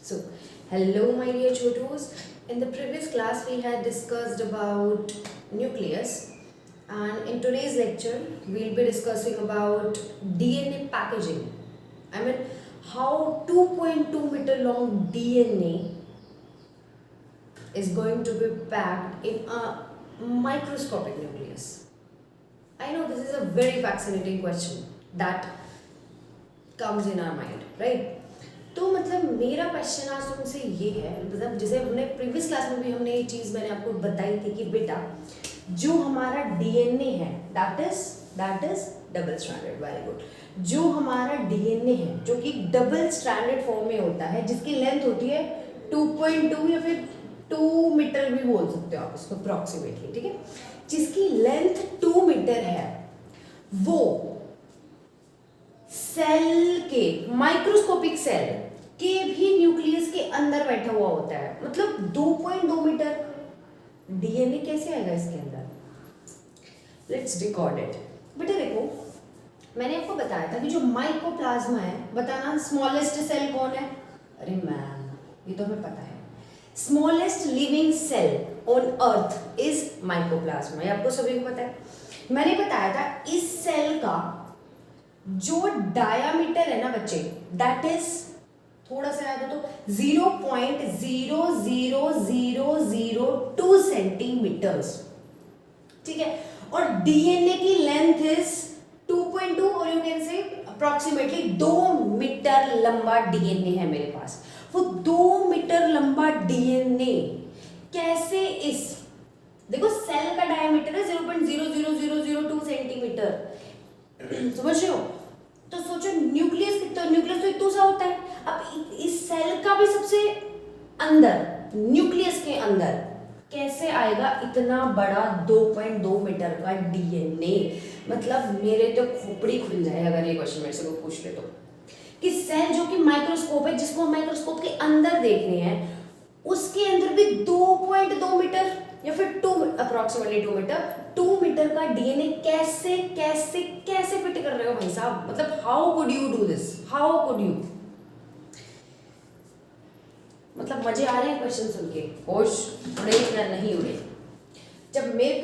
So, hello my dear Chotus. In the previous class we had discussed about nucleus, and in today's lecture we'll be discussing about DNA packaging. I mean how 2.2 meter long DNA is going to be packed in a microscopic nucleus. I know this is a very fascinating question that comes in our mind, right? तो मतलब मेरा question आज तुमसे ये है, मतलब जैसे हमने प्रीवियस क्लास में भी हमने ये चीज़ मैंने आपको बताई थी कि बेटा जो हमारा डीएनए है that is double stranded, very good. जो हमारा डीएनए है जो कि डबल स्ट्रैंडेड फॉर्म में होता है, जिसकी लेंथ होती है 2.2 या फिर 2 मीटर भी बोल सकते हो आप इसको अप्रॉक्सीमेटली, ठीक है। जिसकी लेंथ 2 मीटर है वो सेल के, माइक्रोस्कोपिक सेल के भी न्यूक्लियस के अंदर बैठा हुआ होता है। मतलब 2.2 मीटर डीएनए कैसे आएगा इसके अंदर? Let's record it. बेटा देखो, मैंने आपको बताया था कि जो माइकोप्लाज्मा है, बताना स्मॉलेस्ट सेल कौन है? अरे मैम ये तो हमें पता है, smallest living cell on earth is mycoplasma, ये आपको सभी को पता है। मैंने बताया था इस सेल का जो डायामीटर है ना बच्चे, दैट इज थोड़ा सा याद हो तो 0.00002 सेंटीमीटर्स, ठीक है। और डीएनए की लेंथ इज 2.2 और you can say approximately 2 metre लंबा डीएनए है मेरे पास। वो 2 मीटर लंबा डीएनए कैसे इस, देखो सेल का डायामीटर है 0.00002 सेंटीमीटर, समझ रहे हो? तो सोचो न्यूक्लियस कितना, न्यूक्लियस तो इतना सा होता है। अब इस सेल का भी सबसे अंदर, न्यूक्लियस के अंदर कैसे आएगा इतना बड़ा 2.2 मीटर का डीएनए? मतलब मेरे तो खोपड़ी खुल जाए अगर ये क्वेश्चन मेरे से कोई पूछ ले तो, कि सेल जो कि माइक्रोस्कोप है, जिसको हम माइक्रोस्कोप के अंदर देख रहे हैं, उसके अंदर भी 2.2 मीटर या फिर 2 अप्रोक्सीमेटली 2 मीटर, 2 मीटर का डीएनए कैसे कैसे कैसे फिट कर रहे हो भाई साहब? मतलब how could you do this, how could you? मतलब मजे आ रहे हैं क्वेश्चन सुन के? होश उड़े या नहीं उड़े? जब मैं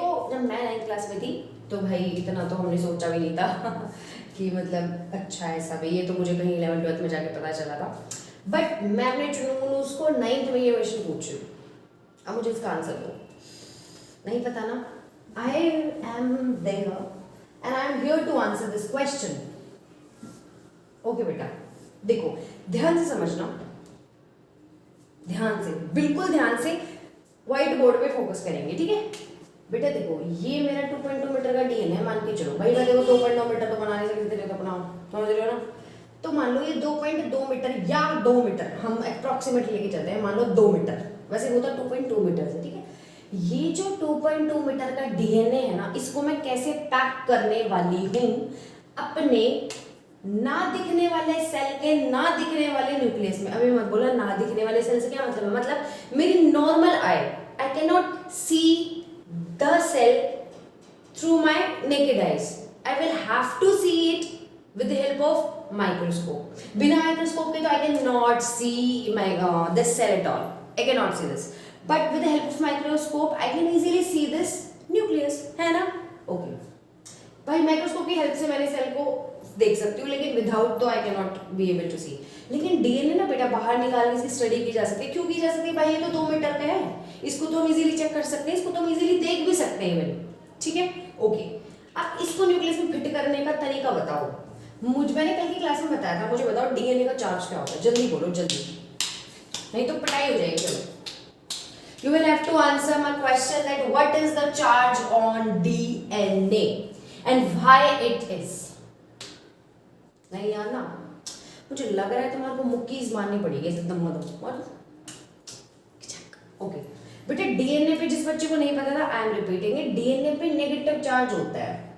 9th क्लास में थी तो भाई इतना तो हमने सोचा भी नहीं था कि मतलब अच्छा ऐसा भी, ये तो मुझे कहीं 11th 12th में जाके पता चला था। बट मैं अपने चुनूस को 9th में ये क्वेश्चन पूछ रही हूँ, अब मुझे इसका आंसर दो। नहीं पता ना? I am there and I am here to answer this question. Okay बेटा देखो, ध्यान से समझना, ध्यान से, बिल्कुल ध्यान से व्हाइट बोर्ड पे फोकस करेंगे, ठीक है बेटा। देखो ये मेरा 2.2 मीटर का डीएनए है, मान के चलो भाई। मैं देखो 2.9 मीटर तो बनाने से कितने तो बनाओ, समझ रहे हो ना? तो मान लो ये 2.2 मीटर या 2 मीटर, हम अप्रॉक्सीमेटली लेके चलते हैं, मान लो 2 मीटर, वैसे वो तो 2.2 मीटर है, ठीक है। ये जो 2.2 मीटर का डीएनए है ना, इसको मैं कैसे पैक करने वाली हूं अपने ना दिखने वाले सेल के, ना दिखने वाले न्यूक्लियस में। अभी मत बोला ना दिखने वाले सेल से क्या मतलब है? मतलब मेरी normal I can not see the cell through my naked eyes, I will have to see it with the help of microscope. बिना माइक्रोस्कोप के तो I can not see my this cell at all, I can not see this. But with the help of microscope, I can easily see this nucleus, है ना? Okay. भाई microscope की help से मैंने cell को देख सकती हूँ, लेकिन विदाउट तो I can not be able to see. लेकिन डीएनए ना बेटा बाहर निकाल के इसकी स्टडी की जा सकती है। क्यों की जा सकती है भाई? ये तो 2 मीटर का है, इसको तो हम इजीली चेक कर सकते हैं, इसको तो हम इजीली देख भी सकते हैं इवन, ठीक है। ओके, अब इसको न्यूक्लियस में फिट करने का तरीका बताओ। मैंने कल की क्लास में बताया था, मुझे बताओ डीएनए का चार्ज क्या होता है? जल्दी बोलो जल्दी, नहीं तो पिटाई हो जाएगी। चलो, you will have to answer my question that what is the charge on DNA and why it is। नहीं यार ना, मुझे लग रहा है तुम्हारे को मुक्कीज मारनी पड़ेगी एकदम मत। ओके बेटे, डीएनए पे जिस बच्चे को नहीं पता था, I am repeating it, DNA पे नेगेटिव चार्ज होता है।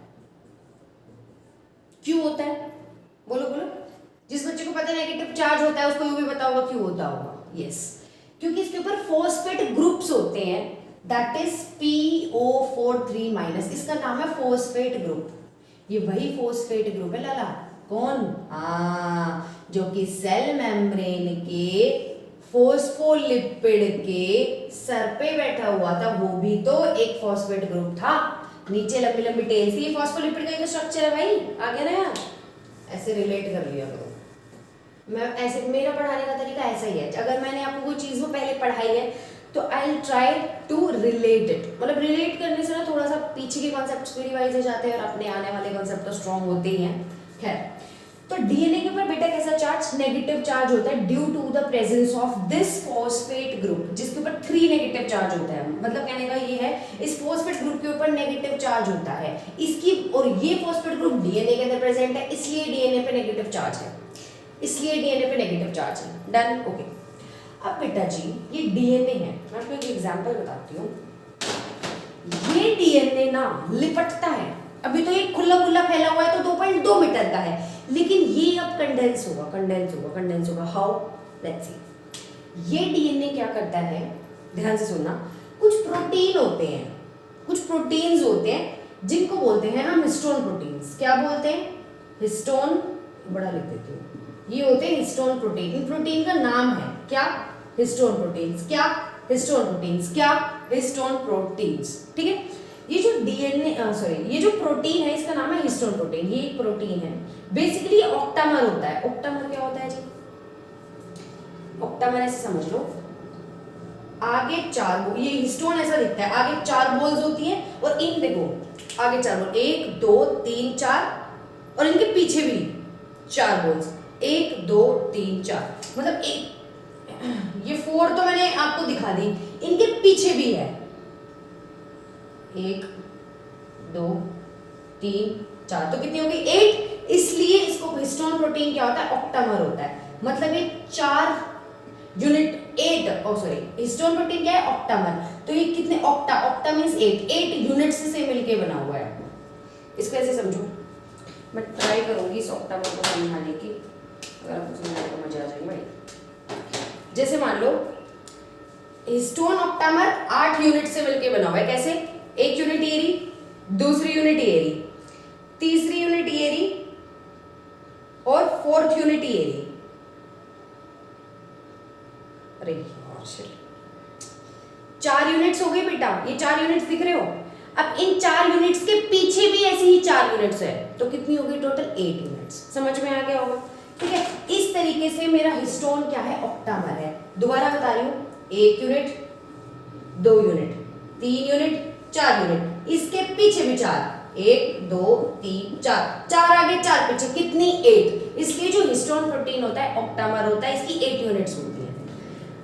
क्यों होता है? बोलो बोलो, जिस बच्चे को पता नेगेटिव चार्ज होता है उसको ये भी पता होगा क्यों होता होगा। यस, क्योंकि इसके ऊपर फॉस्फेट ग्रुप्स होते हैं, दैट इज PO43 माइनस, इसका नाम है फॉस्फेट ग्रुप। ये वही फॉस्फेट ग्रुप है लाला, कौन? जो कि सेल मेम्ब्रेन के फोस्फोलिपिड के सर पे बैठा हुआ था वो भी तो एक फॉस्फेट ग्रुप था, नीचे लंबी लंबी टेल थी। फॉस्फोलिपिड का एक स्ट्रक्चर है भाई, आ गया ना यार, ऐसे रिलेट कर लिया करो। मैं ऐसे, मेरा पढ़ाने का तरीका ऐसा ही है, अगर मैंने आपको कोई चीज़ वो पहले पढ़ाई है तो I will try to relate it, मतलब रिलेट करने से ना थोड़ा सा पीछे के कॉन्सेप्ट्स भी रिवाइज हो जाते हैं और अपने आने वाले कॉन्सेप्ट तो स्ट्रॉन्ग होते ही हैं। खैर, तो डीएनए के ऊपर बेटा कैसा चार्ज, नेगेटिव चार्ज होता है due to the presence of this phosphate group, जिसके ऊपर 3 नेगेटिव चार्ज होता है। मतलब कहने का ये है, इस फॉस्फेट ग्रुप के ऊपर नेगेटिव चार्ज होता है इसकी, और ये फॉस्फेट ग्रुप डीएनए के अंदर प्रेजेंट है, इसलिए डीएनए पे नेगेटिव चार्ज है, इसलिए डीएनए पे नेगेटिव चार्ज है। Done, okay. अब बेटा जी ये डीएनए है, मैं आपको एक एग्जांपल बताती हूँ। ये डीएनए ना लिपटता है, अभी तो ये खुला खुला फैला हुआ है तो 2.2 मीटर का है, लेकिन ये अब कंडेंस होगा, कंडेंस होगा, कंडेंस होगा। How, let's see. ये डीएनए क्या करता है, ध्यान से सुनना, कुछ प्रोटीन होते हैं, कुछ प्रोटीन्स होते हैं जिनको बोलते हैं हम हिस्टोन प्रोटीन्स। क्या बोलते हैं? हिस्टोन, बड़ा लिख देती हूँ, ये होते हैं हिस्टोन प्रोटीन। इन प्रोटीन का नाम है क्या? Histone proteins. क्या? Histone proteins. क्या? Histone proteins. ठीक है, ये जो डीएनए सॉरी ये जो प्रोटीन है इसका नाम है हिस्टोन प्रोटीन। ये एक प्रोटीन है, बेसिकली ऑक्टामर होता है। ऑक्टामर क्या होता है जी? ऑक्टामर ऐसे समझ लो, आगे 4 ये हिस्टोन ऐसा दिखता है, आगे 4 बोल्स होती हैं और इन देखो आगे 4 बोल, 1 2 3 4 और इनके पीछे भी 4 बोल्स, 1 2 3 4, मतलब एक, ये 4 तो मैंने आपको दिखा दी, इनके पीछे भी है 1 2 3 4, तो कितनी हो गई? 8। इसलिए इसको हिस्टोन प्रोटीन क्या होता है? ऑक्टामर होता है। मतलब ये 4 यूनिट 8 सॉरी हिस्टोन प्रोटीन क्या है? ऑक्टामर। तो ये कितने ऑक्टा, ऑक्टा मींस 8 यूनिट्स से मिलके बना हुआ है। इसको ऐसे समझो, मैं ट्राई करूंगी इस ऑक्टामर को समझाने की, अगर आपको समझाने को मजा आ जाएगी भाई। जैसे मान लो हिस्टोन ऑक्टामर 8 यूनिट से मिलके बना हुआ है। कैसे? एक यूनिट ये रही, दूसरी यूनिट ये रही, तीसरी यूनिट ये रही और 4th यूनिट ये रही। अरे यार शिट, 4 यूनिट्स हो गई बेटा, ये 4 यूनिट्स दिख रहे हो। अब इन 4 यूनिट्स के पीछे भी ऐसे ही 4 यूनिट्स है, तो कितनी हो गई टोटल? 8 यूनिट्स। समझ में आ गया होगा? ठीक है, इस तरीके से मेरा हिस्टोन क्या है? ऑक्टामर है। दोबारा बता रही हूँ, 1 यूनिट 2 यूनिट 3 यूनिट 4 यूनिट, इसके पीछे भी 4, 1 2 3 4, 4 आगे 4 पीछे, कितनी? 8। इसलिए जो हिस्टोन प्रोटीन होता है ऑक्टामर होता है, इसकी 8 यूनिट्स होती है।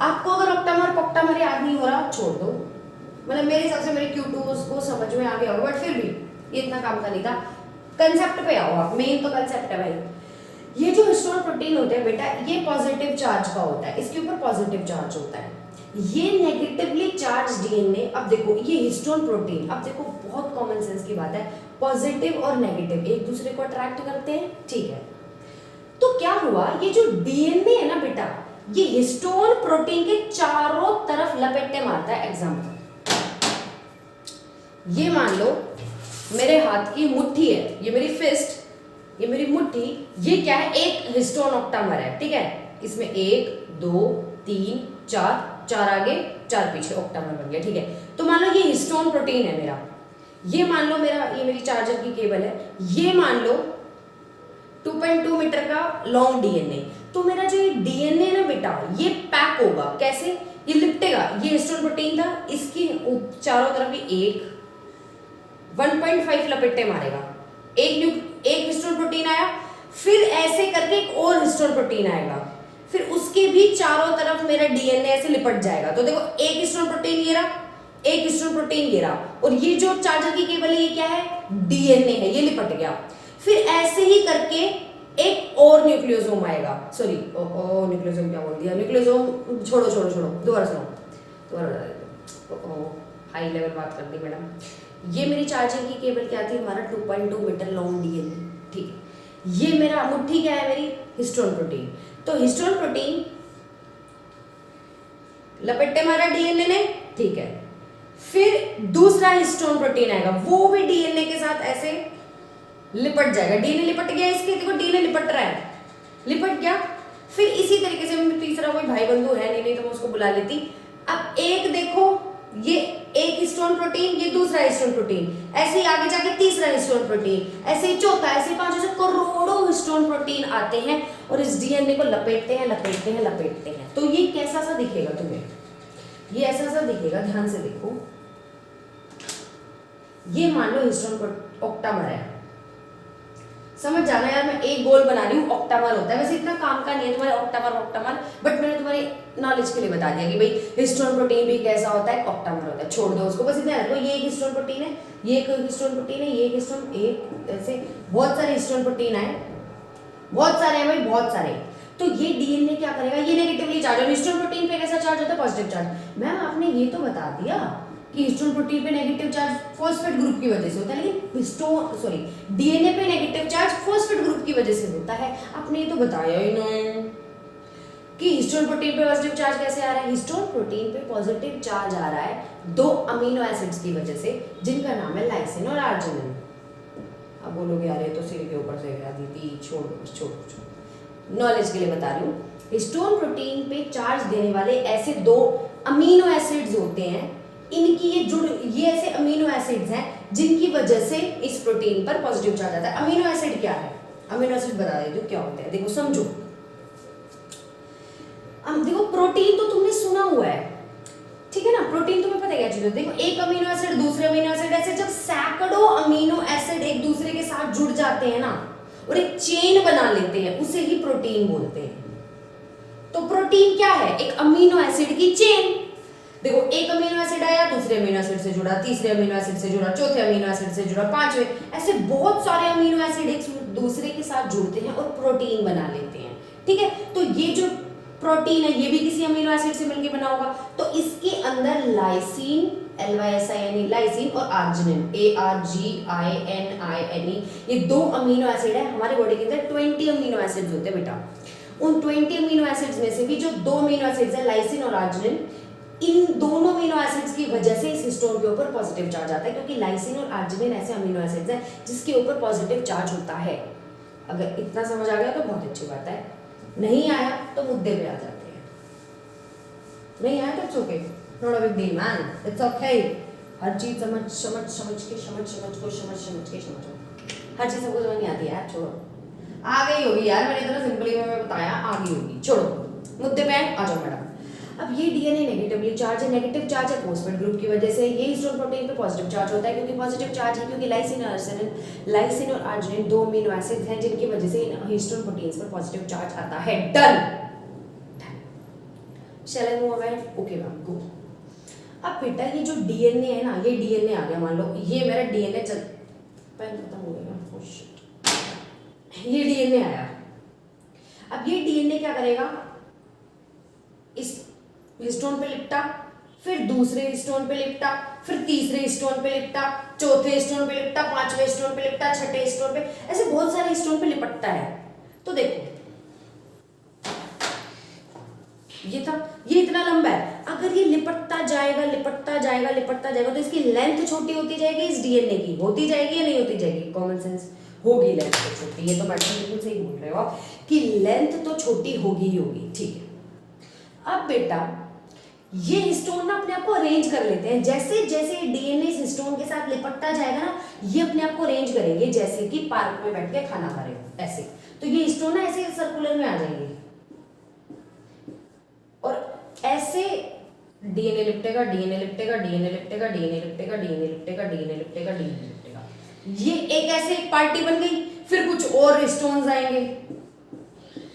आपको अगर ऑक्टामर पॉक्टामर याद नहीं हो रहा, छोड़ दो, मतलब मेरे हिसाब से मेरे Q2 को समझ में आ गया होगा, बट फिर भी ये इतना काम का नहीं था। कंसेप्ट पे आओ आप, मेन तो कंसेप्ट है भाई। ये जो हिस्टोन प्रोटीन होते हैं बेटा, ये पॉजिटिव चार्ज का होता है, इसके ऊपर पॉजिटिव चार्ज होता है। ये नेगेटिवली चार्ज डीएनए, अब देखो ये हिस्टोन प्रोटीन, अब देखो बहुत कॉमन सेंस की बात है, पॉजिटिव और नेगेटिव एक दूसरे को अट्रैक्ट करते हैं। ठीक है, तो क्या हुआ, ये जो डीएनए है ना बेटा, ये हिस्टोन प्रोटीन के चारों तरफ लपेटे मारता है। एग्जांपल, ये मान लो मेरे हाथ की मुट्ठी है, ये मेरी फिस्ट, ये मेरी मुट्ठी, ये क्या है? एक हिस्टोन ऑक्टामर है। ठीक है, इसमें 1 2 3 4, 4 आगे 4 पीछे ऑक्टामर बन गया। ठीक है, तो मान लो ये हिस्टोन प्रोटीन है मेरा, ये मान लो मेरा, ये मेरी चार्जर की केबल है, ये मान लो 2.2 मीटर का लॉन्ग डीएनए। तो मेरा जो ये डीएनए ना बेटा, ये पैक होगा। कैसे? ये लिपटेगा, ये हिस्टोन प्रोटीन था, इसकी चारों तरफ ये 1.5 लपेटे मारेगा, एक हिस्टोन प्रोटीन आया, फिर ऐसे करके एक और हिस्टोन प्रोटीन आएगा, फिर उसके भी चारों तरफ मेरा डीएनए ऐसे लिपट जाएगा। तो देखो, एक हिस्टोन प्रोटीन ये रहा, एक हिस्टोन प्रोटीन ये रहा, और ये जो चार्जर की केबल है ये क्या है? डीएनए है, ये लिपट गया। फिर ऐसे ही करके एक और न्यूक्लियोसोम आएगा, सॉरी न्यूक्लियोसोम क्या बोल दिया, न्यूक्लियोसोम छोड़ो छोड़ो छोड़ो, दोबारा सुनो, दोबारा बता देते हो, हाई लेवल बात कर दी मैडम। ये मेरी चार्जर की केबल क्या थी? हमारा 2.2 मीटर लॉन्ग डीएनए। ठीक है, ये मेरा मुट्ठी क्या है? मेरी हिस्टोन प्रोटीन। तो हिस्टोन प्रोटीन लपेटे मारा डीएनए ने। ठीक है, फिर दूसरा हिस्टोन प्रोटीन आएगा, वो भी डीएनए के साथ ऐसे लिपट जाएगा। डीएनए लिपट गया, इसके देखो डीएनए लिपट रहा है, लिपट गया। फिर इसी तरीके से तीसरा कोई भाई बंधु है नहीं तो मैं उसको बुला लेती। अब एक देखो, ये एक हिस्टोन प्रोटीन, ये दूसरा हिस्टोन प्रोटीन, ऐसे ही आगे जाके तीसरा हिस्टोन प्रोटीन, ऐसे ही चौथा, ऐसे ही पांचों, से करोड़ों हिस्टोन प्रोटीन आते हैं और इस डीएनए को लपेटते हैं लपेटते हैं लपेटते हैं। तो ये कैसा सा दिखेगा तुम्हें, ये ऐसा सा दिखेगा, ध्यान से देखो। ये मान लो हिस्टोन ऑक्टामर है, समझ जाना यार, मैं एक गोल बना रही हूँ, ऑक्टामर होता है, वैसे इतना काम का नहीं है तुम्हारे ऑक्टामर, बट मैंने तुम्हारी नॉलेज के लिए बता दिया कि भाई हिस्टोन प्रोटीन भी कैसा होता है, ऑक्टामर होता है, छोड़ दो उसको, बस इतना रखो। ये एक हिस्टोन प्रोटीन है, ये एक हिस्टोन प्रोटीन है, ये एक हिस्टोन, एक ऐसे बहुत सारे हिस्टोन प्रोटीन है, बहुत सारे हैं भाई, बहुत सारे। तो ये डीएनए क्या करेगा, ये नेगेटिवली चार्ज, और हिस्टोन प्रोटीन पे कैसा चार्ज होता है, पॉजिटिव चार्ज। मैम आपने ये तो बता दिया कि हिस्टोन प्रोटीन पे नेगेटिव चार्ज फॉस्फेट ग्रुप की वजह से होता है, लेकिन डीएनए पे नेगेटिव चार्ज फॉस्फेट ग्रुप की वजह से होता है। आपने ये तो बताया ही नहीं कि हिस्टोन प्रोटीन पे पॉजिटिव चार्ज कैसे आ रहा है। हिस्टोन प्रोटीन पे पॉजिटिव चार्ज आ रहा है दो अमीनो एसिड्स की वजह से, जिनका नाम है लाइसिन और आर्जिनिन। अब बोलोगे यार ये तो सिर के ऊपर से गया दीदी, छोड़, नॉलेज के लिए बता रही हूँ। हिस्टोन प्रोटीन पे चार्ज देने वाले ऐसे दो अमीनो एसिड्स होते हैं, इनकी ये ऐसे अमीनो एसिड्स हैं जिनकी वजह से इस प्रोटीन पर पॉजिटिव चार्ज आता है। अमीनो एसिड क्या है, अमीनो एसिड बता देती हूँ क्या होते हैं, देखो समझो। अब देखो प्रोटीन तो तुमने सुना हुआ है, ठीक है ना, प्रोटीन तुम्हें पता है क्या चीज है। देखो एक अमीनो एसिड दूसरे अमीनो एसिड, ऐसे जब सैकड़ों अमीनो एसिड एक दूसरे के साथ जुड़ जाते हैं ना और एक चेन बना लेते हैं, उसे ही प्रोटीन बोलते हैं। तो प्रोटीन क्या है, एक अमीनो एसिड की चेन। देखो एक अमीनो एसिड आया, दूसरे अमीनो एसिड से जुड़ा, तीसरे अमीनो एसिड से जुड़ा, चौथे अमीनो एसिड से जुड़ा, पांचवे, ऐसे बहुत सारे अमीनो एसिड एक दूसरे के साथ जुड़ते हैं और प्रोटीन बना लेते हैं, ठीक है। तो ये जो प्रोटीन है ये भी किसी अमीनो एसिड से मिलकर बना होगा। तो इसके अंदर लाइसिन, LYSIN, लाइसिन और आर्जिनिन, ARGININE, ये दो अमीनो एसिड है। हमारे बॉडी के अंदर 20 अमीनो एसिड्स होते हैं बेटा। उन 20 अमीनो एसिड्स में से भी जो दो अमीनो एसिड्स है लाइसिन और आर्जिनिन, इन दोनों अमीनो एसिड्स की वजह से इस हिस्टोन के ऊपर पॉजिटिव चार्ज आता है, क्योंकि लाइसिन और आर्जिनिन ऐसे अमीनो एसिड्स हैं जिसके ऊपर पॉजिटिव चार्ज होता है। अगर इतना समझ आ गया तो बहुत अच्छी बात है, नहीं आया तो मुद्दे पे आ जाते हैं। नहीं आया तो it's okay, not a big deal man, it's okay. हर चीज समझ के समझो, हर चीज सबको समझ नहीं आती यार, छोड़ो। आ गई होगी यार, मैंने इतना सिंपली में बताया, आ गई होगी, छोड़ो मुद्दे पे आ जाओ मैडम। अब ये डीएनए नेगेटिवली चार्ज है, नेगेटिव चार्ज है फॉस्फेट ग्रुप की वजह से। ये हिस्टोन प्रोटीन पे पॉजिटिव चार्ज होता है, क्योंकि पॉजिटिव चार्ज है, क्योंकि लाइसिन और आर्जिनिन दो अमीनो एसिड्स हैं जिनकी वजह से हिस्टोन प्रोटीन्स पर पॉजिटिव चार्ज आता है। Done. Shall I move ahead? Okay ma'am, go. अब बेटा ये जो डीएनए है ना, ये डीएनए आ गया, मान लो ये मेरा डीएनए चल, पेन खत्म हो गया, ओह शिट। ये डीएनए आया। अब ये डीएनए क्या करेगा, इस हिस्टोन पे लिपटा, फिर दूसरे हिस्टोन पे लिपटा, फिर तीसरे हिस्टोन पे लिपटा, चौथे हिस्टोन पे लिपटा, पांचवें हिस्टोन पे लिपटा, छठे हिस्टोन पे, ऐसे बहुत सारे हिस्टोन पे लिपटता है। तो देखो ये था, ये इतना लंबा है, अगर ये लिपटता जाएगा तो इसकी लेंथ छोटी होती जाएगी, इस डीएनए की होती जाएगी या नहीं होती जाएगी? कॉमन सेंस, होगी लेंथ तो छोटी। ये तो मैडम बिल्कुल सही बोल रहे हो आप कि लेंथ तो छोटी होगी ही होगी, ठीक है। अब बेटा ये हिस्टोन ना अपने आप को अरेंज कर लेते हैं, जैसे जैसे डीएनए इस हिस्टोन के साथ लिपटता जाएगा ना, ये अपने आप को अरेंज करेंगे, जैसे कि पार्क में बैठ के खाना खा रहे हो ऐसे। तो ये हिस्टोन ना ऐसे सर्कुलर में आ जाएंगे और ऐसे डीएनए लिपटेगा, ये एक ऐसे एक पार्टी बन गई। फिर कुछ और हिस्टोन्स आएंगे,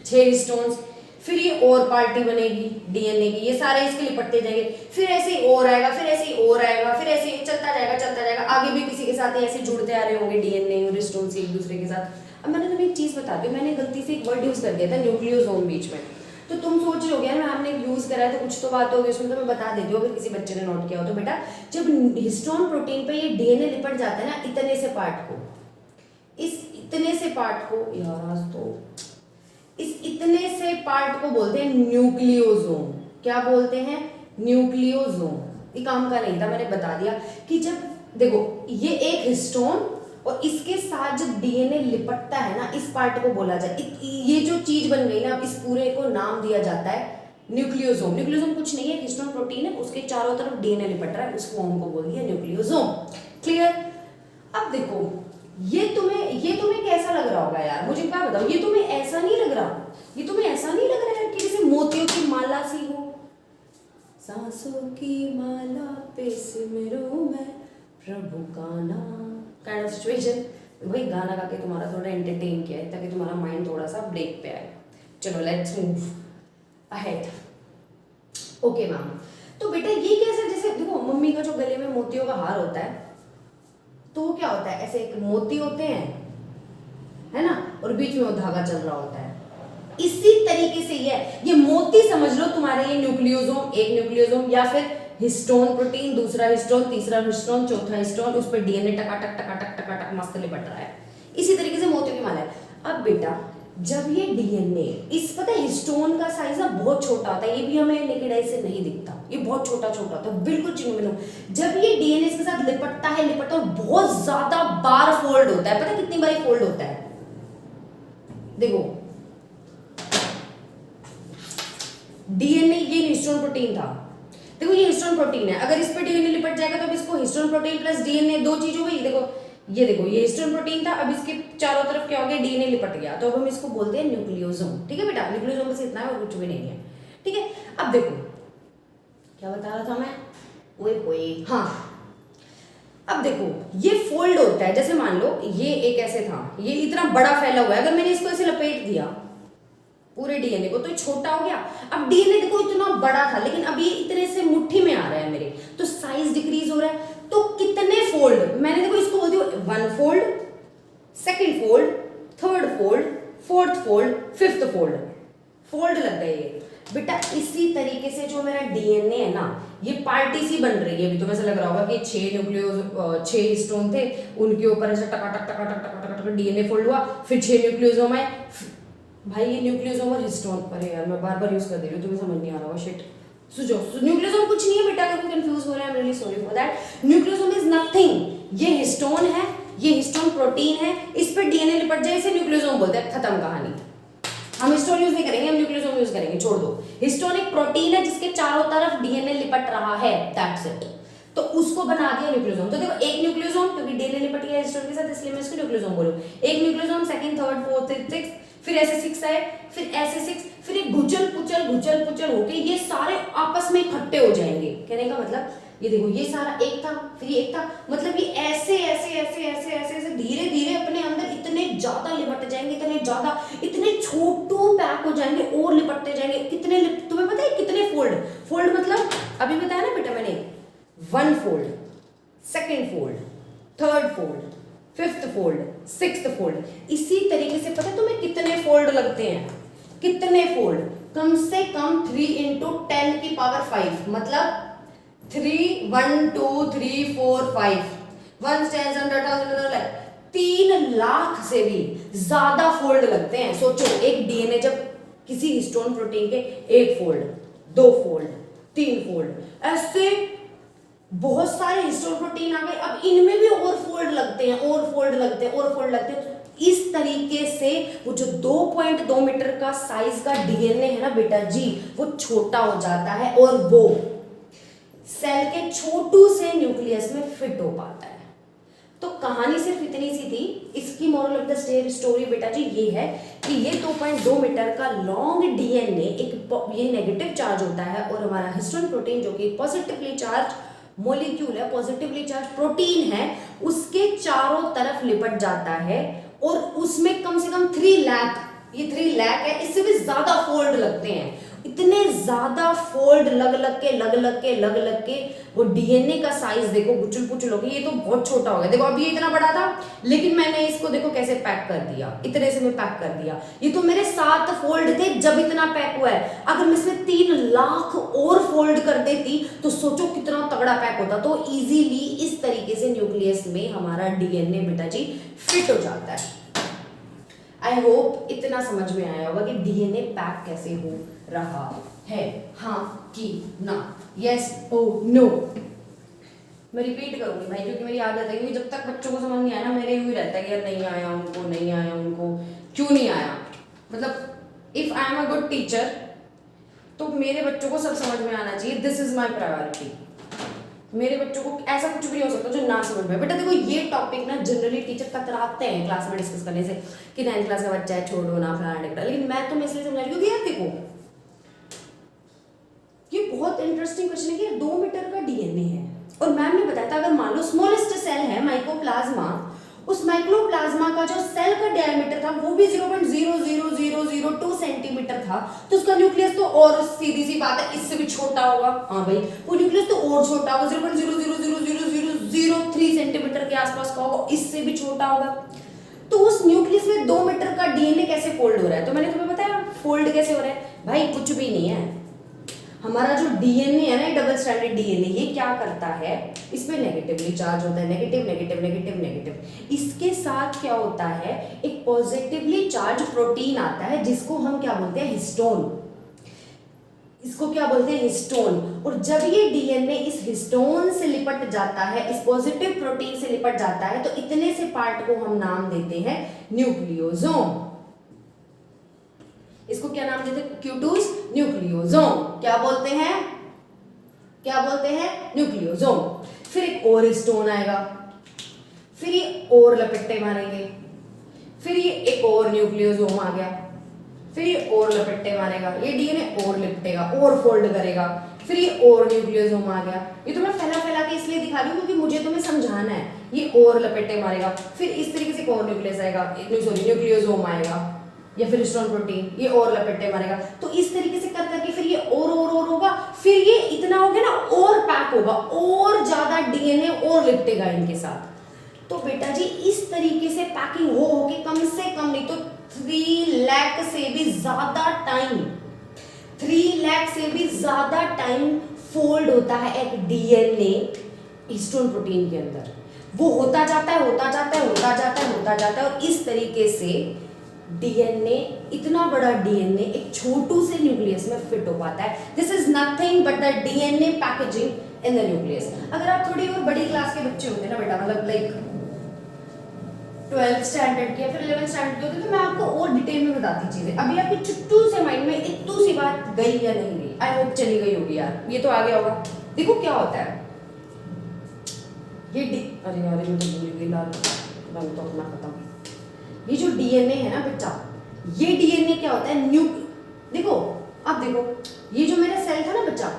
6 हिस्टोन्स, फिर ये और पार्टी बनेगी डीएनए की, ये सारे इसके लिपटते जाएंगे, फिर ऐसे ही और आएगा, फिर ऐसे ही और आएगा, फिर ऐसे ही चलता जाएगा। आगे भी किसी के साथ ऐसे जुड़ते आ रहे होंगे डीएनए और हिस्टोन्स एक दूसरे के साथ। अब मैंने तुम्हें एक चीज बता दी, मैंने गलती से एक वर्ड यूज कर दिया था, न्यूक्लियोसोम बीच में। तो तुम सोच रहे हो यार आपने यूज करा है तो कुछ तो बात होगी उसमें, तो मैं बता देती हूँ अगर किसी बच्चे ने नोट किया हो तो। बेटा जब हिस्टोन प्रोटीन पे ये डीएनए लिपट जाता है ना इतने से पार्ट को, इस इतने से पार्ट को, यार आज तो इस इतने से पार्ट को बोलते हैं न्यूक्लियोसोम। क्या बोलते हैं? न्यूक्लियोसोम। ये काम का नहीं था, मैंने बता दिया कि जब देखो ये एक हिस्टोन और इसके साथ जब डीएनए लिपटता है ना, इस पार्ट को बोला जाए, ये जो चीज बन गई ना, अब इस पूरे को नाम दिया जाता है न्यूक्लियोसोम। न्यूक्लियोसोम कुछ नहीं है, हिस्टोन प्रोटीन है, उसके चारों तरफ डीएनए लिपट रहा है, उस फॉर्म को बोल दिया न्यूक्लियोसोम। क्लियर? अब देखो ये तुम्हें कैसा लग रहा होगा यार, मुझे क्या बताओ, ये तुम्हें ऐसा नहीं लग रहा, ये तुम्हें ऐसा नहीं लग रहा है कि जैसे मोतियों की माला सी हो, सांसों की माला पे सिमरूं मैं प्रभु का नाम, काइंड ऑफ सिचुएशन। वही गाना गा के तुम्हारा थोड़ा एंटरटेन किया है ताकि तुम्हारा माइंड थोड़ा सा ब्रेक पे आए। चलो let's move ahead. Okay ma'am, तो बेटा ये कैसे, जैसे देखो मम्मी का जो गले में मोतियों का हार होता है, तो वो क्या होता है, ऐसे एक मोती होते हैं, है ना, और बीच में वो धागा चल रहा होता है। इसी तरीके से ये मोती समझ लो तुम्हारे, ये न्यूक्लियोसोम, एक न्यूक्लियोसोम या फिर हिस्टोन प्रोटीन, दूसरा हिस्टोन, तीसरा हिस्टोन, चौथा हिस्टोन, उस पर डीएनए टकाटक टकाटक टकाटक मस्त लिपट रहा है। इसी तरीके से मोतियों की माला है। अब बेटा जब ये डीएनए, इस पता है हिस्टोन का साइज ना बहुत छोटा होता है, ये भी हमें नेकेड आई से नहीं दिखता, ये बहुत छोटा छोटा होता है, बिल्कुल चिन्ह मिलो। जब ये डीएनए के साथ लिपटता है और बहुत ज्यादा बार फोल्ड होता है, पता है कितनी बार फोल्ड होता है, देखो डीएनए, ये हिस्टोन प्रोटीन था, देखो ये हिस्टोन प्रोटीन है, अगर इस पे डीएनए लिपट जाएगा तो अब इसको हिस्टोन प्रोटीन प्लस डीएनए, दो चीज हो गई। देखो ये हिस्टोन प्रोटीन था, अब इसके चारों तरफ क्या हो गया, डीएनए लिपट गया, तो अब हम इसको बोलते हैं न्यूक्लियोसोम। ठीक है बेटा, न्यूक्लियोसोम बस इतना है और कुछ भी नहीं है। ठीक है, अब देखो क्या बता रहा था मैं, ओए ओए, हाँ अब देखो ये फोल्ड होता है, जैसे मान लो ये एक ऐसे था, ये इतना बड़ा फैला हुआ है, अगर मैंने इसको ऐसे लपेट दिया पूरे डीएनए को, तो छोटा हो गया। अब डीएनए देखो इतना बड़ा था, लेकिन अब ये इतने से मुट्ठी में आ रहा है मेरे, तो साइज डिक्रीज हो रहा है। तो कितने फोल्ड, मैंने देखो इसको बोल दिया 1 fold, 2nd fold, 3rd fold, 4th fold, 5th fold, fold लग गए ये बेटा। इसी तरीके से जो मेरा डीएनए है ना, ये पार्टी सी बन रही है। अभी तो ऐसा लग रहा होगा कि 6 हिस्टोन थे, उनके ऊपर ऐसे टकाटक टकाटक टकाटक डीएनए फोल्ड हुआ, फिर 6 न्यूक्लियोसोम आए। भाई ये न्यूक्लियोसोम और हिस्टोन, अरे यार मैं बार बार यूज कर दे रही हूँ, तुम्हें समझ नहीं आ रहा होगा, शिट। सुनो, न्यूक्लियोसोम कुछ नहीं है बेटा, अगर कोई कंफ्यूज हो रहा है, I am really sorry for that. Nucleosome is nothing, ये हिस्टोन है, ये हिस्टोन प्रोटीन है, इस पर डीएनए लिपट जाए, इसे न्यूक्लियोसोम बोलते हैं, खत्म कहानी। हम हिस्टोन यूज नहीं करेंगे, हम न्यूक्लियोसोम यूज करेंगे, छोड़ दो। हिस्टोन एक प्रोटीन है जिसके चारों तरफ डीएनए लिपट रहा है, दैट्स इट, तो उसको बना दिया न्यूक्लियोसोम। तो देखो एक न्यूक्लियोसोम, क्योंकि डीएनए लिपट गया हिस्टोन के साथ, इसलिए मैं इसको न्यूक्लियोसोम बोलूं। एक nucleosome, 2nd 3rd 4th 6th, फिर ऐसे 6 आए, फिर ऐसे 6, फिर एक घुचल पुचल होके ये सारे आपस में इकट्ठे हो जाएंगे। कहने का मतलब ये देखो, ये सारा एक था, फिर ये एक था, मतलब ये ऐसे ऐसे ऐसे ऐसे ऐसे ऐसे धीरे धीरे अपने अंदर इतने ज्यादा लिपट जाएंगे, इतने ज्यादा, इतने छोटू पैक हो जाएंगे और लिपटते जाएंगे। कितने तुम्हें पता है कितने फोल्ड, फोल्ड मतलब अभी बताया ना बेटा मैंने, 1 fold, 2nd fold, 3rd fold, 5th fold, 6th fold. इसी तरीके से पता है तुम्हें कितने फोल्ड लगते हैं, कितने फोल्ड, कम से कम 3 × 10 की पावर 5, मतलब 3 1 2 3 4 5 1 10 100,000 3 लाख से भी ज्यादा फोल्ड लगते हैं। सोचो एक डीएनए जब किसी हिस्टोन प्रोटीन के 1 फोल्ड, 2 फोल्ड, 3 फोल्ड, ऐसे बहुत सारे हिस्टोन प्रोटीन आ गए, अब इनमें भी और फोल्ड लगते हैं, और फोल्ड लगते हैं, और फोल्ड लगते हैं। इस तरीके से वो जो 2.2 मीटर का साइज का डीएनए है ना बेटा जी, वो छोटा हो जाता है और वो सेल के छोटू से न्यूक्लियस में फिट हो पाता है। तो कहानी सिर्फ इतनी सी थी। इसकी मोरल ऑफ द स्टोरी बेटा जी ये है कि ये 2.2 मीटर का लॉन्ग डीएनए एक ये नेगेटिव चार्ज होता है, और हमारा हिस्टोन प्रोटीन जो कि पॉजिटिवली चार्ज मॉलिक्यूल है, पॉजिटिवली चार्ज प्रोटीन है, उसके चारों तरफ लिपट जाता है, और उसमें कम से कम 3 लाख, ये 3 लाख है, इससे भी ज्यादा फोल्ड लगते हैं। इतने ज्यादा फोल्ड लग के वो डीएनए का साइज देखो गुचुल पुचुल हो गया। ये तो बहुत छोटा हो गया, देखो अभी ये इतना बड़ा था, लेकिन मैंने इसको देखो कैसे पैक कर दिया, इतने से मैं पैक कर दिया। ये तो मेरे 7 फोल्ड थे जब इतना पैक हुआ है, अगर मैं इसमें 3 लाख और फोल्ड कर देती तो सोचो कितना तगड़ा पैक होता। तो इजीली इस तरीके से न्यूक्लियस में हमारा डीएनए बेटा जी फिट हो जाता है। आई होप इतना समझ में आया होगा कि डीएनए पैक कैसे हो रहा है, हाँ कि ना, यस ओ नो। मैं रिपीट करूंगी भाई, क्योंकि मेरी आदत है, क्योंकि जब तक बच्चों को समझ नहीं आया ना, मेरे यूँ ही रहता है कि यार नहीं आया उनको, नहीं आया उनको, क्यों नहीं आया। मतलब if I am a good teacher तो मेरे बच्चों को सब समझ में आना चाहिए, दिस इज माई प्रायोरिटी। मेरे बच्चों को ऐसा कुछ भी नहीं हो सकता जो ना समझ में। बेटा देखो ये टॉपिक ना जनरली टीचर कतराते हैं क्लास में डिस्कस करने से कि 9th क्लास का बच्चा है, छोड़ो ना फलाना टिकटा, लेकिन मैं तो इसलिए समझा रही हूँ कि यार देखो ये बहुत इंटरेस्टिंग क्वेश्चन है कि 2 मीटर का डीएनए है, और मैम ने बताया था अगर मान लो स्मॉलेस्ट सेल है माइकोप्लाज्मा, उस माइक्रोप्लाज्मा का जो सेल का डायमीटर था वो भी 0.00002 सेंटीमीटर था, तो उसका न्यूक्लियस तो और सीधी सी बात है इससे भी छोटा होगा। हाँ भाई वो न्यूक्लियस तो और छोटा होगा, 0.0000003 सेंटीमीटर के आसपास का होगा, इससे भी छोटा होगा। तो उस न्यूक्लियस में 2 मीटर का डीएनए कैसे फोल्ड हो रहा है? तो मैंने तुम्हें बताया फोल्ड कैसे हो रहा है भाई, कुछ भी नहीं है। हमारा जो डीएनए है ना, डबल स्ट्रैंडेड डीएनए, ये क्या करता है, इसमें नेगेटिवली चार्ज होता है, नेगेटिव नेगेटिव नेगेटिव नेगेटिव। इसके साथ क्या होता है, एक पॉजिटिवली चार्ज प्रोटीन आता है जिसको हम क्या बोलते हैं, हिस्टोन। इसको क्या बोलते हैं, हिस्टोन। और जब ये डीएनए इस हिस्टोन से लिपट जाता है, इस पॉजिटिव प्रोटीन से लिपट जाता है, तो इतने से पार्ट को हम नाम देते हैं न्यूक्लियोसोम। इसको क्या नाम देते हैं, क्यूटूस न्यूक्लियोसोम। क्या बोलते हैं, क्या बोलते हैं, न्यूक्लियोसोम। फिर एक और हिस्टोन आएगा, फिर ये और लपेटे मारेंगे, फिर ये एक और न्यूक्लियोसोम आ गया, फिर ये और लपेटे मारेगा, ये डीएनए और लिपटेगा और फोल्ड करेगा, फिर ये और न्यूक्लियोसोम आ गया। ये तो मैं फैला फैला के इसलिए दिखा रही हूँ क्योंकि मुझे तुम्हें समझाना है। ये और लपेटे मारेगा, फिर इस तरीके से और न्यूक्लियस आएगा, सॉरी न्यूक्लियोसोम आएगा, या फिर हिस्टोन प्रोटीन, ये और लपेटे मारेगा। तो इस तरीके से कर करके फिर ये और होगा, फिर ये इतना हो गया ना, और पैक होगा, और ज्यादा डीएनए और लिपटेगा इनके साथ। तो बेटा जी इस तरीके से पैकिंग हो के कम से कम नहीं तो 3 लाख से भी ज्यादा टाइम, 3 लाख से भी ज्यादा टाइम फोल्ड होता है एक डीएनए हिस्टोन प्रोटीन के अंदर। वो होता जाता है, होता जाता है, होता जाता है, होता जाता है, और इस तरीके से डीएनए, इतना बड़ा डीएनए एक छोटू से न्यूक्लियस में फिट हो पाता है। This is nothing but the DNA packaging in the nucleus. अगर आप थोड़ी और बड़ी क्लास के बच्चे होते ना बेटा, मतलब लाइक 12th स्टैंडर्ड के या फिर 11th स्टैंडर्ड के होते, तो मैं आपको और डिटेल में बताती चीजें। अभी आपकी चुट्टू से माइंड में इतनी सी बात गई या नहीं गई, आई होप चली गई होगी यार, ये तो आ गया होगा। देखो क्या होता है ये अरे यार ये तो भूल गई, लाल रंग तो अपना खत्म। ये जो डीएनए है ना बच्चा, ये डीएनए क्या होता है, देखो अब देखो, ये जो मेरा सेल था ना बच्चा,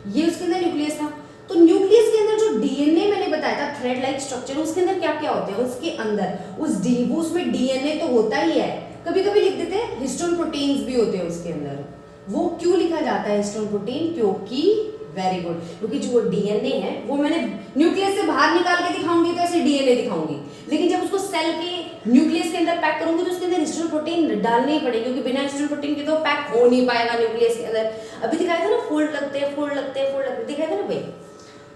ये उसके अंदर न्यूक्लियस था। तो न्यूक्लियस के अंदर जो डीएनए मैंने बताया था, थ्रेड लाइक स्ट्रक्चर, उसके अंदर क्या क्या होते हैं, उसके अंदर उसमें डीएनए तो होता ही है, कभी कभी लिख देते हैं हिस्टोन प्रोटीन्स भी होते हैं उसके अंदर। वो क्यों लिखा जाता है हिस्टोन प्रोटीन, क्योंकि वेरी गुड, क्योंकि जो डीएनए है वो मैंने न्यूक्लियस से बाहर निकाल के दिखाऊंगी तो ऐसे डीएनए दिखाऊंगी, लेकिन जब उसको सेल के न्यूक्लियस के अंदर पैक करूंगी तो उसके अंदर हिस्टोन प्रोटीन डालने ही पड़ेगी, क्योंकि बिना हिस्टोन प्रोटीन के तो पैक हो नहीं पाएगा न्यूक्लियस के अंदर। अभी दिखाया था ना फोल्ड लगते हैं, फोल्ड लगते हैं, फोल्ड लगते हैं, दिखाया था ना भाई।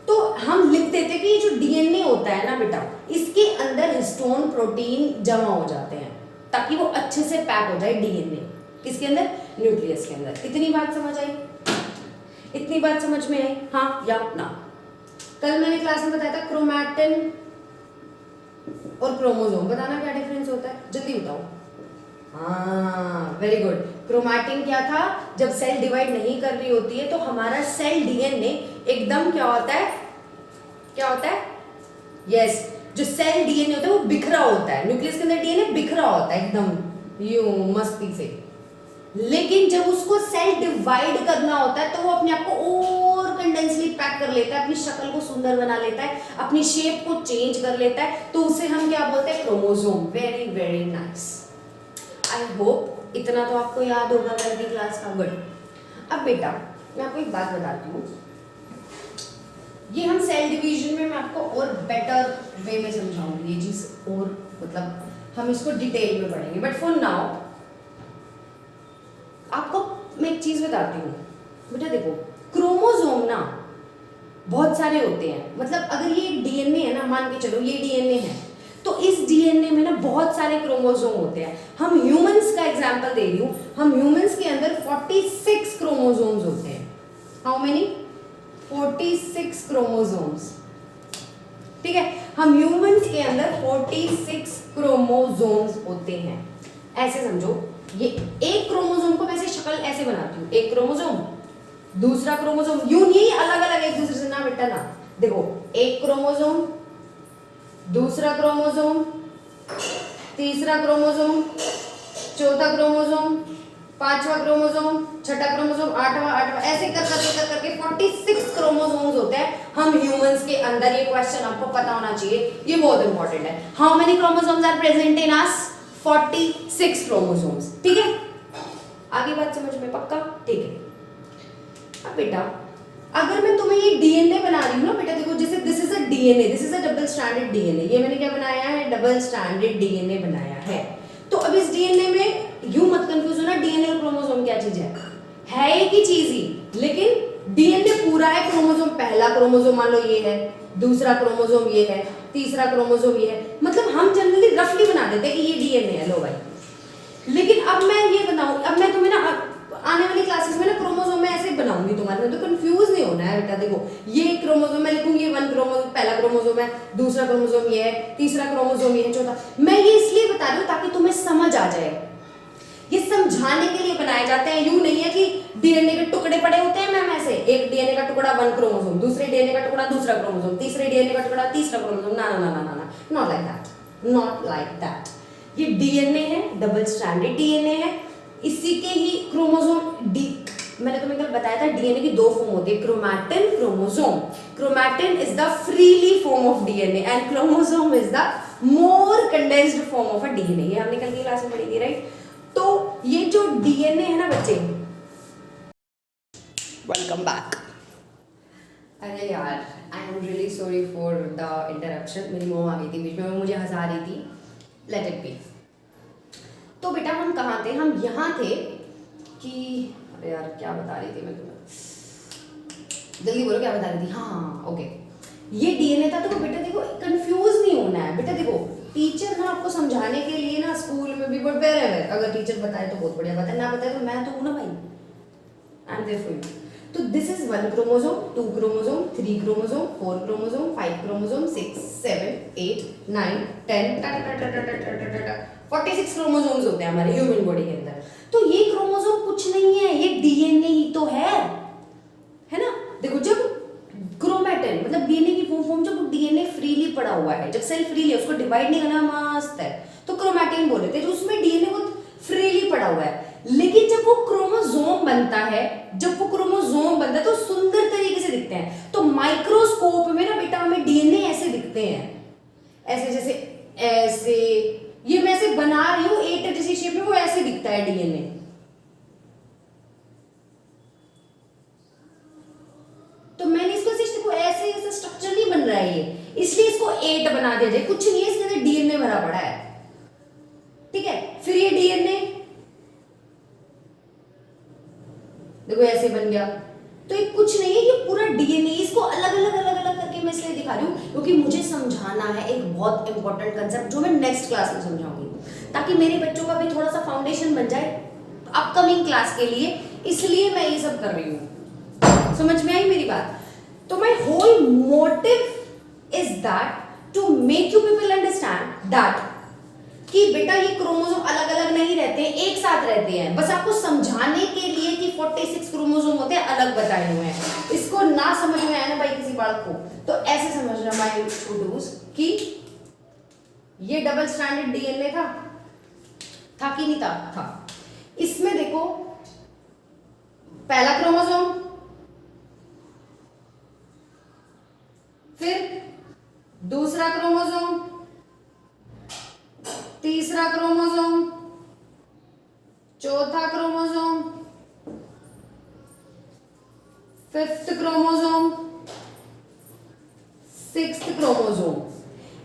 तो हम लिख देते कि जो डीएनए होता है ना बेटा, इसके अंदर हिस्टोन प्रोटीन जमा हो जाते हैं ताकि वो अच्छे से पैक हो जाए डीएनए किसके अंदर, न्यूक्लियस के अंदर। इतनी बात समझ आई, इतनी बात समझ में आई, हाँ या ना। कल मैंने क्लास में बताया था क्रोमैटिन और क्रोमोसोम, बताना क्या डिफरेंस होता है, जल्दी बताओ। हाँ वेरी गुड। क्रोमैटिन क्या था, जब सेल डिवाइड नहीं कर रही होती है तो हमारा सेल डीएनए एकदम क्या होता है, क्या होता है, यस, जो सेल डीएनए होता है वो बिखरा होता है, न्यूक्लियस के अंदर डीएनए बिखरा होता है एकदम यूं मस्ती से। लेकिन जब उसको सेल डिवाइड करना होता है तो वो अपने आप को और कंडेंसली पैक कर लेता है, अपनी शक्ल को सुंदर बना लेता है, अपनी शेप को चेंज कर लेता है, तो उसे हम क्या बोलते हैं, chromosome. Very very nice, I hope इतना तो आपको याद होगा कल की क्लास का, गुड। अब बेटा मैं आपको एक बात बताती हूँ, ये हम सेल डिवीजन में मैं आपको और बेटर वे में समझाऊंगी ये चीज, और मतलब हम इसको डिटेल में पढ़ेंगे, बट फॉर नाउ आपको मैं एक चीज बताती हूँ बेटा। देखो क्रोमोसोम ना बहुत सारे होते हैं, मतलब अगर ये डीएनए है ना, मान के चलो ये डीएनए है, तो इस डीएनए में ना बहुत सारे क्रोमोसोम होते हैं। हम ह्यूमंस का एग्जांपल दे रही हूँ, हम ह्यूमंस के अंदर 46 क्रोमोसोम्स होते हैं। How many, 46 chromosomes. ठीक है, हम ह्यूमंस के अंदर 46 क्रोमोसोम्स होते हैं। ऐसे समझो, ये एक क्रोमोसोम को मैं ऐसे शक्ल ऐसे बनाती हूँ, एक क्रोमोसोम, दूसरा क्रोमोसोम, यूं नहीं अलग अलग एक दूसरे से ना बेटा ना। देखो, एक क्रोमोसोम, दूसरा क्रोमोसोम, तीसरा क्रोमोसोम, चौथा क्रोमोसोम, पांचवा क्रोमोसोम, छठा क्रोमोसोम, आठवां आठवां, ऐसे कर करके 46 क्रोमोसोम्स होते हैं हम ह्यूमंस के अंदर। ये क्वेश्चन आपको पता होना चाहिए, ये बहुत इंपॉर्टेंट है। How many chromosomes are present in us? 46 chromosomes. ठीक है, आगे बात समझ में पक्का? ठीक है। अब बेटा अगर मैं तुम्हें ये डीएनए बना रही हूँ ना बेटा, देखो जैसे this is a DNA, this is a double stranded DNA, ये मैंने क्या बनाया है? डबल स्ट्रैंडेड डीएनए बनाया है। तो अब इस डीएनए में यूं मत कंफ्यूज होना, डीएनए और क्रोमोसोम क्या चीज है एक ही चीज ही, लेकिन डीएनए पूरा है। क्रोमोसोम, पहला क्रोमोसोम मान लो ये है, दूसरा क्रोमोसोम ये है, तीसरा क्रोमोसोम ये है, मतलब हम जनरली रफली बना देते हैं कि ये डीएनए है, लो भाई। लेकिन अब मैं ये बताऊं, अब मैं तुम्हें ना आने वाली क्लासेस में ना क्रोमोसोम में ऐसे बनाऊंगी तुम्हारे, तो कंफ्यूज नहीं होना है बेटा। देखो ये क्रोमोसोम मैं लिखूंगी, ये 1 क्रोमोसोम, पहला क्रोमोसोम है, दूसरा क्रोमोसोम ये है, तीसरा क्रोमोसोम ये है, चौथा। मैं ये इसलिए बता रही हूँ ताकि तुम्हें समझ आ जाए, ये समझाने के लिए बनाए जाते हैं। यूं नहीं है कि डीएनए के टुकड़े पड़े होते हैं मैम ऐसे, एक डीएनए का टुकड़ा 1 क्रोमोसोम, दूसरे डीएनए का टुकड़ा दूसरा क्रोमोसोम, तीसरे डीएनए का टुकड़ा तीसरा क्रोमोसोम, ना ना ना ना ना, not like that, not like that. ये डीएनए है, डबल स्ट्रैंडेड डीएनए है, इसी के ही क्रोमोसोम डी, मैंने तुम्हें कल बताया था डीएनए की 2 फॉर्म होती है, chromatin, chromosome. Chromatin is the freely form of DNA and chromosome is the more condensed form of a DNA. ये हमने कल की क्लास में पढ़ी थी, राइट? तो ये जो डीएनए है ना बच्चे, वेलकम बैक। अरे यार, I am really sorry for the interruption, मेरी मॉम आ गई थी बीच में, मुझे हंसा रही थी, लेट इट बी। तो बेटा हम कहाँ थे? हम यहाँ थे कि, अरे यार क्या बता रही थी मैं तुम्हें, जल्दी बोलो क्या बता रही थी? हाँ ओके, ये डीएनए था। तो बेटा देखो कंफ्यूज नहीं होना है बेटा। देखो टीचर ना आपको समझाने के लिए ना स्कूल में भी बट वेयर एवर, अगर टीचर बताए तो बहुत बढ़िया बात है, ना बताए तो मैं तो हूँ ना भाई, I am there for you. तो this is 1 chromosome, 2 chromosome, 3 chromosome, 4 chromosome, 5 chromosome, 6 7 8 9 10 46 chromosomes होते हैं हमारे ह्यूमन बॉडी के अंदर। तो ये क्रोमोसोम कुछ नहीं है, ये डीएनए ही तो है ना? देखो जब क्रोमैटिन मतलब डीएनए की फॉर्म, जब डीएनए फ्रीली पड़ा हुआ है, जब सेल फ्रीली है, उसको डिवाइड नहीं करना, मस्त है, तो क्रोमैटिन बोले थे, जो उसमें डीएनए वो फ्रीली पड़ा हुआ है। लेकिन जब वो क्रोमोसोम बनता है, तो सुंदर तरीके से दिखते हैं। तो माइक्रोस्कोप में ना बेटा हमें डीएनए ऐसे दिखते हैं, ऐसे जैसे ऐसे, ये मैं ऐसे बना रही हूँ 8 जैसी शेप में, वो ऐसे दिखता है डीएनए। तो मैंने इसको ऐसे स्ट्रक्चर नहीं बन रहा है ये, इसलिए इसको 8 बना दिया जाए, कुछ नहीं है इसके अंदर, डीएनए भरा पड़ा है। ठीक है, फिर ये डीएनए देखो ऐसे बन गया, तो ये कुछ नहीं है, ये पूरा डीएनए। इसको अलग अलग करके मैं इसलिए दिखा रही हूँ क्योंकि मुझे समझाना है एक बहुत इंपॉर्टेंट कंसेप्ट जो मैं नेक्स्ट क्लास में समझाऊंगी, ताकि मेरे बच्चों का भी थोड़ा सा फाउंडेशन बन जाए अपकमिंग क्लास के लिए, इसलिए मैं ये सब कर रही हूँ। समझ में आई मेरी बात? तो my whole motive is that to make you people understand that कि बेटा ये क्रोमोसोम अलग अलग नहीं रहते, एक साथ रहते हैं। बस आपको समझाने के लिए कि 46 क्रोमोसोम होते हैं, अलग बताए हुए हैं। इसको ना समझ में आया ना भाई किसी बालक को, तो ऐसे समझना माय स्टूडेंट्स कि ये डबल स्ट्रैंडेड डीएनए था कि नहीं था? इसमें देखो पहला क्रोमोसोम, फिर दूसरा क्रोमोसोम, तीसरा क्रोमोसोम, चौथा chromosome, 5th chromosome, 6th chromosome,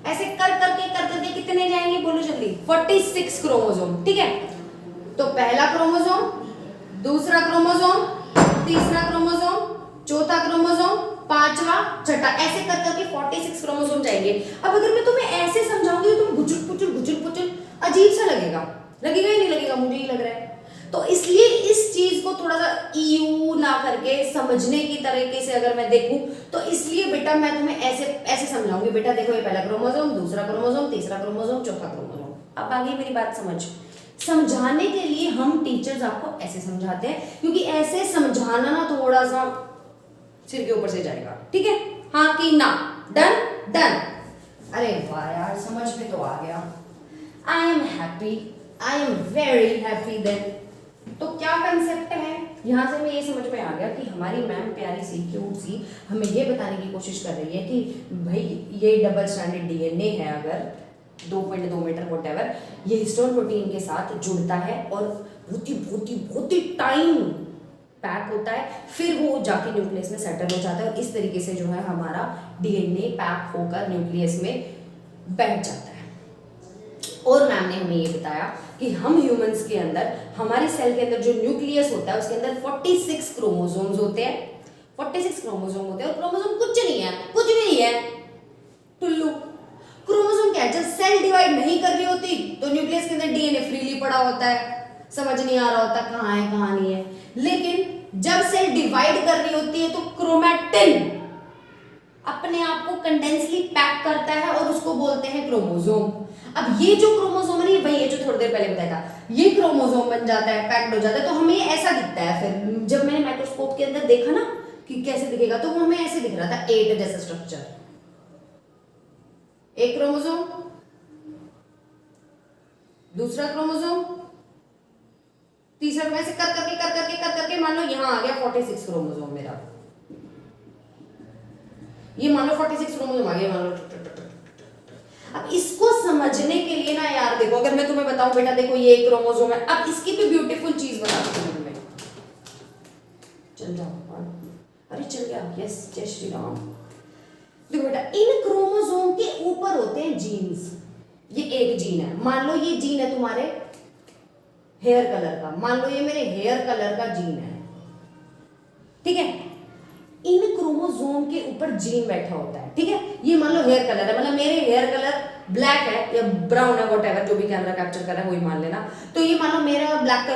ऐसे कर करके कितने जाएंगे बोलो जल्दी? 46 क्रोमोसोम। ठीक है, तो पहला क्रोमोसोम, दूसरा क्रोमोसोम, तीसरा क्रोमोसोम, चौथा क्रोमोसोम, पांचवा, छठा, ऐसे कर करके 46 क्रोमोसोम जाएंगे। अब अगर मैं तुम्हें ऐसे समझाऊंगी तो तुम गुचुल पुचुल अजीब सा लगेगा ही नहीं लगेगा, मुझे ही लग रहा है। तो इसलिए इस चीज को थोड़ा सा ईयू ना करके समझने की तरीके से अगर मैं देखूं तो इसलिए बेटा मैं तुम्हें ऐसे ऐसे समझाऊंगी। बेटा देखो, ये पहला क्रोमोसोम, दूसरा क्रोमोसोम, तीसरा क्रोमोसोम, चौथा क्रोमोसोम। अब आगे मेरी बात समझाने के लिए हम टीचर्स आपको ऐसे समझाते हैं, क्योंकि ऐसे समझाना ना थोड़ा सा सिर के ऊपर से जाएगा। ठीक है, हाँ कि ना? Done done. अरे वाह यार, समझ में तो आ गया। I am happy, I am very happy then. तो क्या कंसेप्ट है यहां से? मैं ये समझ में आ गया कि हमारी मैम प्यारी सी क्यूट सी हमें ये बताने की कोशिश कर रही है कि भाई ये डबल स्ट्रैंडेड डीएनए है, अगर 2.2 मीटर व्हाटएवर, ये हिस्टोन प्रोटीन के साथ जुड़ता है और बहुत ही टाइम पैक होता है, फिर वो जाके न्यूक्लियस में सेटल हो जाता है और इस तरीके से जो है हमारा डीएनए पैक होकर न्यूक्लियस में बैठ जाता है। और मैम ने हमें ये बताया कि हम ह्यूमंस के अंदर, हमारे सेल के अंदर जो न्यूक्लियस होता है उसके अंदर 46 क्रोमोसोम्स होते हैं। 46 क्रोमोसोम होते हैं और क्रोमोसोम कुछ नहीं है, कुछ भी नहीं है टुल्लू। क्रोमोसोम क्या है? जब सेल डिवाइड नहीं कर रही होती तो न्यूक्लियस के अंदर डीएनए फ्रीली पड़ा होता है, समझ नहीं आ रहा होता कहाँ है कहाँ नहीं है। लेकिन जब सेल डिवाइड कर रही होती है तो क्रोमैटिन अपने आप को कंडेंसली पैक करता है और उसको बोलते हैं क्रोमोसोम। अब ये जो क्रोमोसोम है, वही है जो थोड़ी देर पहले बताया था, ये क्रोमोसोम बन जाता है, पैक्ड हो जाता है, तो हमें ऐसा दिखता है। फिर जब मैंने माइक्रोस्कोप के अंदर देखा ना कि कैसे दिखेगा, तो वो हमें ऐसे दिख रहा था, 8 जैसा स्ट्रक्चर। एक क्रोमोसोम, दूसरा क्रोमोसोम, तीसरा, वैसे कर करके मान लो यहां आ गया 46 क्रोमोसोम मेरा। ये मान लो 46 क्रोमोसोम आ गया, मान लो। अब इसको समझने के लिए ना यार देखो, अगर मैं तुम्हें बताऊं बेटा देखो ये एक क्रोमोसोम है, अब इसकी भी ब्यूटीफुल चीज बताती हूं तुम्हें। चल जाओ, अरे चल गया, यस, जय श्री राम। देखो बेटा, इन क्रोमोसोम के ऊपर होते हैं जीन्स। ये एक जीन है, मान लो ये जीन है तुम्हारे हेयर कलर का, मान लो ये मेरे हेयर कलर का जीन है, ठीक है। इन क्रोमोसोम के ऊपर जीन बैठा होता है, ठीक है। ये मान लो हेयर कलर है, मतलब मेरे हेयर कलर ब्लैक है या ब्राउन है, व्हाटएवर जो भी कैमरा कैप्चर कर रहा है वही मान लेना। तो ये मान लो मेरा black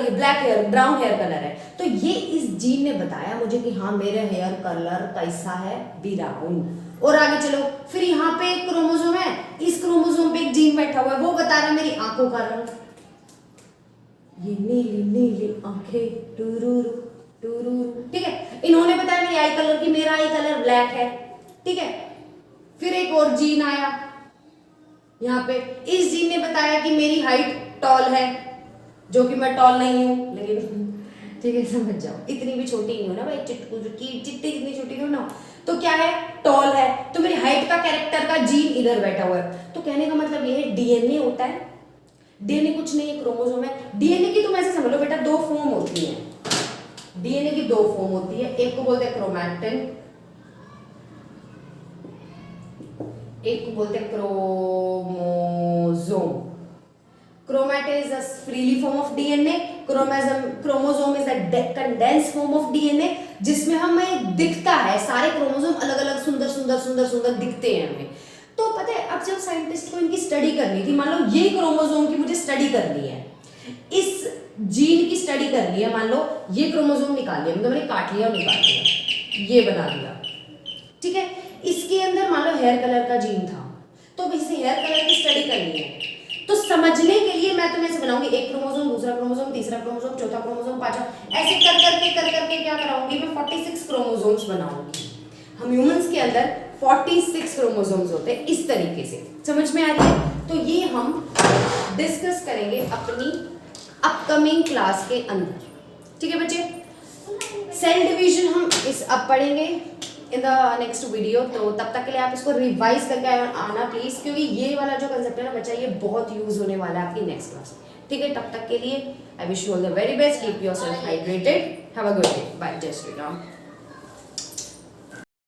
hair, brown hair colour है, तो ये इस जीन ने बताया मुझे कि हाँ मेरा हेयर कलर कैसा है, ब्राउन। और आगे चलो, फिर यहाँ पे एक क्रोमोसोम है, इस क्रोमोसोम पे एक जीन बैठा हुआ है, वो बता रहा है मेरी आंखों का रंग, ये नीली नीली आंखें, टुरुरु टुरुरु, ठीक है। इन्होंने बताया मेरी आई कलर की, मेरा आई कलर ब्लैक है, ठीक है। फिर एक और जीन आया यहाँ पे, इस जीन ने बताया कि मेरी हाइट टॉल है, जो कि मैं टॉल नहीं हूं, लेकिन ठीक है समझ जाओ, इतनी भी छोटी नहीं हो ना भाई, चिट्टू चिट्टी इतनी छोटी हो ना, तो क्या है, टॉल है। तो मेरी हाइट का कैरेक्टर का जीन इधर बैठा हुआ है। तो कहने का मतलब ये है डीएनए होता है, डीएनए कुछ नहीं है, क्रोमोसोम है। डीएनए की तुम ऐसे समझ लो बेटा, 2 फॉर्म होती है। डीएनए की 2 फॉर्म होती है, एक को बोलते हैं क्रोमैटिन, एक को बोलते हैं chromosome. Chromatin is a freely form of DNA, chromosome is a condensed form of DNA, जिसमें हमें दिखता है सारे क्रोमोसोम अलग अलग सुंदर सुंदर सुंदर सुंदर दिखते हैं हमें। तो पता है, अब जब साइंटिस्ट को इनकी स्टडी करनी थी, मान लो ये क्रोमोसोम की मुझे स्टडी करनी है, इस जीन की स्टडी करनी है, मान लो ये क्रोमोसोम निकाल लिया, मतलब मैंने काट लिया और निकाल लिया, ये बना दिया, ठीक है। इसके अंदर मान लो हेयर कलर का जीन था, तो इसे हेयर कलर की स्टडी करनी है। तो समझने के लिए मैं तुम्हें ऐसे बनाऊंगी, एक क्रोमोसोम, दूसरा क्रोमोसोम, तीसरा क्रोमोसोम, चौथा क्रोमोसोम, पांचवा, ऐसे कर करके क्या कराऊंगी मैं, 46 क्रोमोसोम्स बनाऊंगी। हम ह्यूमंस के अंदर 46 क्रोमोसोम्स होते हैं, इस तरीके से। समझ में आ रही है? तो ये हम डिस्कस करेंगे अपनी अपकमिंग क्लास के अंदर, ठीक है बच्चे। सेल डिवीजन हम इस अब पढ़ेंगे इन द नेक्स्ट वीडियो, तो तब तक के लिए आप इसको रिवाइज करके आना प्लीज, क्योंकि ये वाला जो कंसेप्ट है ना बच्चा, ये बहुत यूज होने वाला है आपकी नेक्स्ट क्लास में, ठीक है। तब तक के लिए I wish you all the very best, keep yourself hydrated, have a good day, bye, जय श्री राम।